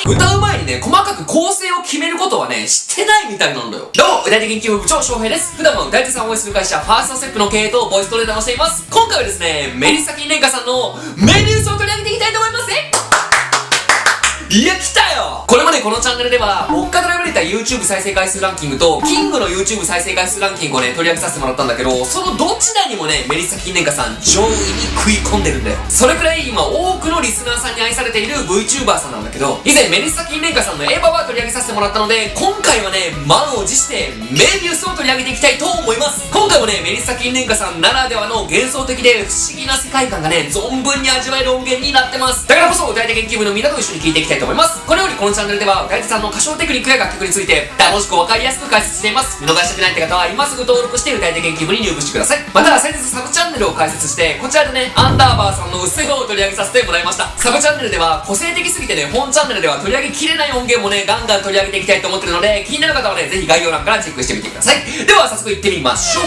歌う前にね、細かく構成を決めることはね、してないみたいなんだよ。どうも、歌い手研究部部長翔平です。普段は歌い手さんを応援する会社、ファーストステップの経営とボイストレーナーをしています。今回はですね、メリッサキンレンカさんのメニュースを取り上げていきたいと思いますね。いや、来たよ。これまでこのチャンネルでは、追っかけられた YouTube 再生回数ランキングと、キングの YouTube 再生回数ランキングをね、取り上げさせてもらったんだけど、そのどちらにもね、メリッサキンレンカさん、上位に食い込んでるんだよ。それくらい今、多くのリスナーさんに愛されている VTuber さんなんだけど、以前メリッサキンレンカさんのエヴァは取り上げさせてもらったので、今回はね、満を持してメビウスを取り上げていきたいと思います。今回もね、メリッサキンレンカさんならではの幻想的で不思議な世界観がね、存分に味わえる音源になってます。だからこそ、歌い手研究部のみんなと一緒に聴いていきたいと思います。これよりこのチャンネルでは歌い手さんの歌唱テクニックや楽曲について楽しく分かりやすく解説しています。見逃したくないって方は今すぐ登録して歌い手研究部に入部してください。また先日サブチャンネルを開設して、こちらでね、アンダーバーさんのうっせぇを取り上げさせてもらいました。サブチャンネルでは個性的すぎてね、本チャンネルでは取り上げきれない音源もね、ガンガン取り上げていきたいと思ってるので、気になる方はね、ぜひ概要欄からチェックしてみてください。では早速いってみましょう。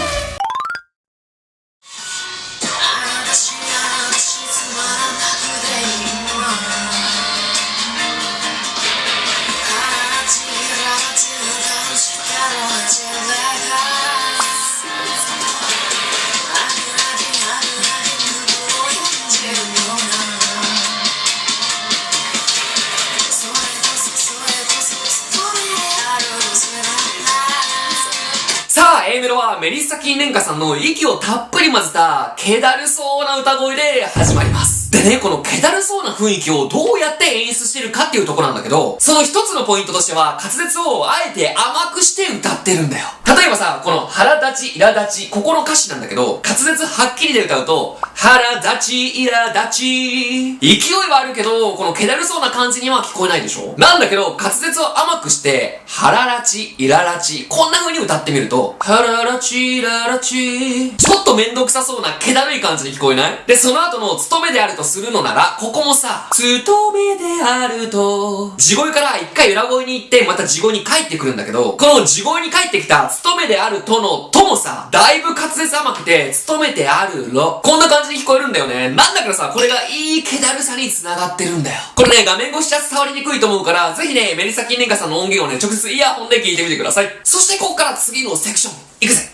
さあ、A メロはメリッサキンレンカさんの息をたっぷり混ぜた気だるそうな歌声で始まります。でね、この気だるそうな雰囲気をどうやって演出してるかっていうところなんだけど、その一つのポイントとしては、滑舌をあえて甘くして歌ってるんだよ。例えばさ、この腹立ち、苛立ち、ここの歌詞なんだけど、滑舌はっきりで歌うと、腹立ち、苛立ち。勢いはあるけど、この気だるそうな感じには聞こえないでしょ？なんだけど、滑舌を甘くして、腹立ち、苛立ち、こんな風に歌ってみると、腹立ち、苛立ち。ちょっとめんどくさそうな気だるい感じに聞こえない？で、その後の務めであるとするのなら、ここもさ、務めであると、地声から一回裏声に行って、また地声に帰ってくるんだけど、この地声に帰ってきた、務めであるとのともさ、だいぶ滑舌甘くて、務めてあるろ。こんな感じに聞こえるんだよね。なんだからさ、これがいい気だるさに繋がってるんだよ。これね、画面越しじゃ伝わりにくいと思うから、ぜひね、メリッサキンレンカさんの音源をね、直接イヤホンで聞いてみてください。そしてここから次のセクション、いくぜ。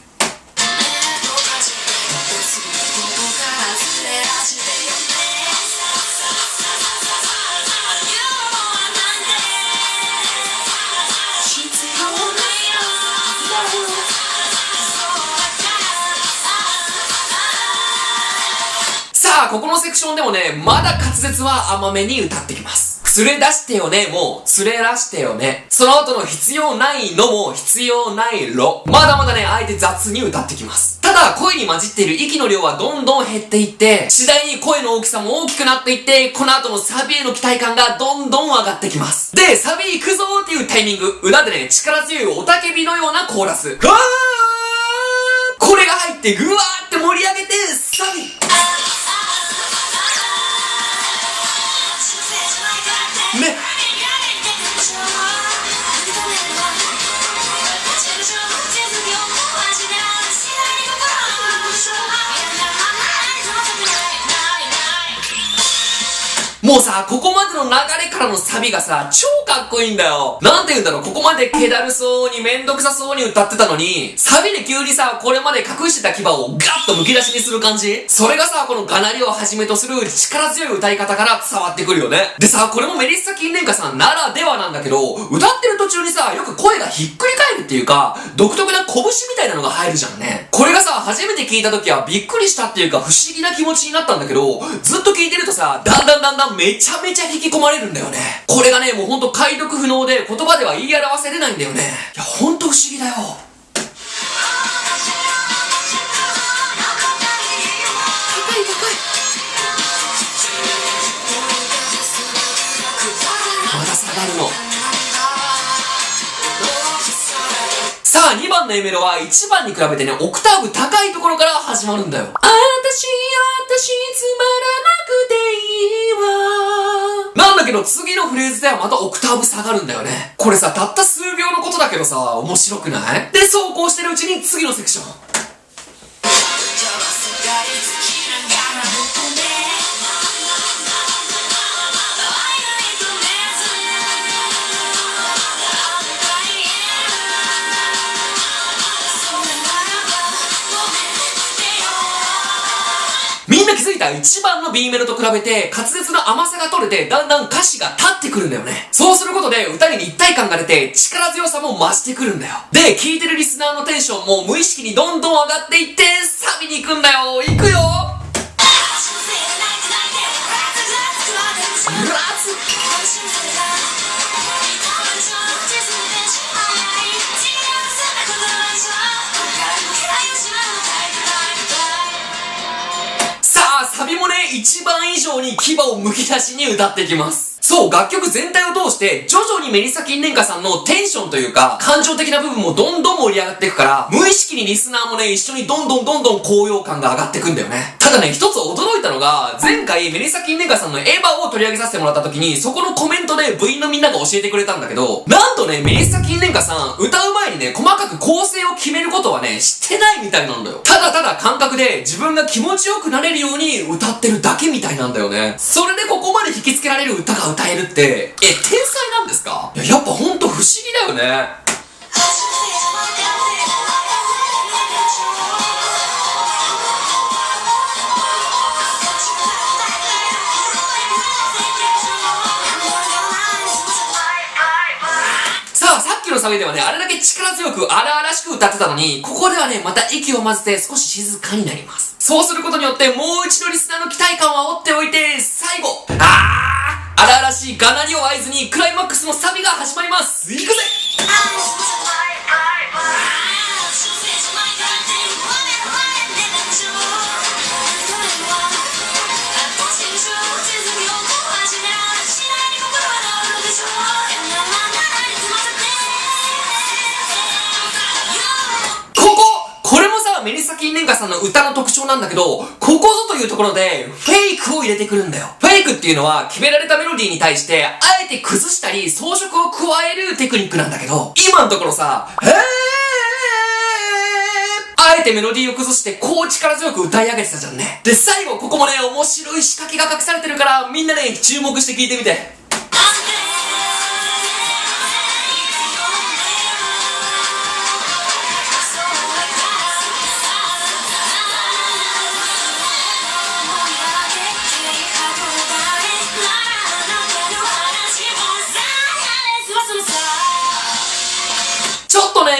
さあ、ここのセクションでもね、まだ滑舌は甘めに歌ってきます。連れ出してよね、もう、連れ出してよね。その後の必要ないのも必要ないろ。まだまだね、あえて雑に歌ってきます。ただ、声に混じっている息の量はどんどん減っていって、次第に声の大きさも大きくなっていって、この後のサビへの期待感がどんどん上がってきます。で、サビ行くぞーっていうタイミング、裏でね、力強い雄たけびのようなコーラス。これが入って、ぐわーって盛り上げて、サビ。ね。もうさ、ここまでの流れからのサビがさ、超かっこいいんだよ。なんて言うんだろう、ここまで気だるそうにめんどくさそうに歌ってたのに、サビで急にさ、これまで隠してた牙をガッと剥き出しにする感じ？それがさ、このガナリをはじめとする力強い歌い方から伝わってくるよね。でさ、これもメリッサキンレンカさんならではなんだけど、歌ってる途中にさ、よく声がひっくり返るっていうか、独特な拳みたいなのが入るじゃんね。これがさ、初めて聞いた時はびっくりしたっていうか、不思議な気持ちになったんだけど、ずっと聞いてるとさ、だんだんめちゃめちゃ引き込まれるんだよね。これがね、もうほんと解読不能で言葉では言い表せれないんだよね。いや、ほんと不思議だよ。まだ下がるの。さあ、2番の A メロは1番に比べてね、オクターブ高いところから始まるんだよ。私つまらなくていいわ。なんだけど、次のフレーズではまたオクターブ下がるんだよね。これさ、たった数秒のことだけどさ、面白くないで、そうこうしてるうちに次のセクション。な気づいた？一番の B メロと比べて滑舌の甘さが取れてだんだん歌詞が立ってくるんだよね。そうすることで歌に立体感が出て力強さも増してくるんだよ。で、聴いてるリスナーのテンションも無意識にどんどん上がっていってサビに行くんだよ。行くよ。サビもね、一番以上に牙を剥き出しに歌っていきます。そう、楽曲全体を通して、徐々にメリッサ金蓮華さんのテンションというか、感情的な部分もどんどん盛り上がっていくから、無意識にリスナーもね、一緒にどんどん高揚感が上がっていくんだよね。ただね、一つ驚いたのが、前回メリッサ金蓮華さんのエヴァを取り上げさせてもらった時に、そこのコメントで部員のみんなが教えてくれたんだけど、なんとね、メリッサ金蓮華さん、歌う前にね、細かく構成を決めることはね、してないみたいなんだよ。ただただ感覚で自分が気持ちよくなれるように歌ってるだけみたいなんだよね。それでここまで引きつけられる歌が歌えるって、天才なんですか？いや、やっぱほんと不思議だよね。さっきのサビではね、あれだけ力強く荒々しく歌ってたのに、ここではね、また息を混ぜて少し静かになります。そうすることによって、もう一度リスナーの期待感を煽っておいて、最後、荒々しいがなりを合図にクライマックスのサビが始まります。いくぜ。メリッサ金蓮華さんの歌の特徴なんだけど、ここぞというところでフェイクを入れてくるんだよ。フェイクっていうのは決められたメロディーに対してあえて崩したり装飾を加えるテクニックなんだけど、今のところさ、あえてメロディーを崩してこう力強く歌い上げてたじゃんね。で、最後ここもね、面白い仕掛けが隠されてるからみんなね、注目して聞いてみて。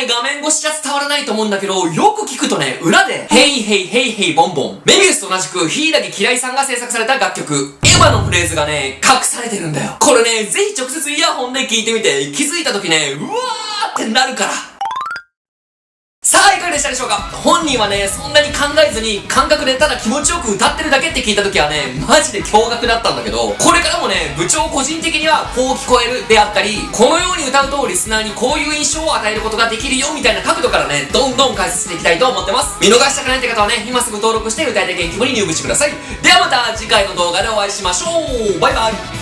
画面越しじゃ伝わらないと思うんだけど、よく聞くとね、裏で、ヘイヘイヘイヘイボンボン。メビウスと同じく、柊嫌いさんが制作された楽曲、エヴァのフレーズがね、隠されてるんだよ。これね、ぜひ直接イヤホンで聞いてみて、気づいた時ね、うわーってなるから。さあ、いかがでしたでしょうか？本人はね、そんなに考えずに、感覚でただ気持ちよく歌ってるだけって聞いた時はね、マジで驚愕だったんだけど、これからもね、部長個人的にはこう聞こえるであったり、このように歌うとリスナーにこういう印象を与えることができるよみたいな角度からね、どんどん解説していきたいと思ってます。見逃したくないって方はね、今すぐ登録して歌い手元気部に入部してください。ではまた次回の動画でお会いしましょう。バイバイ。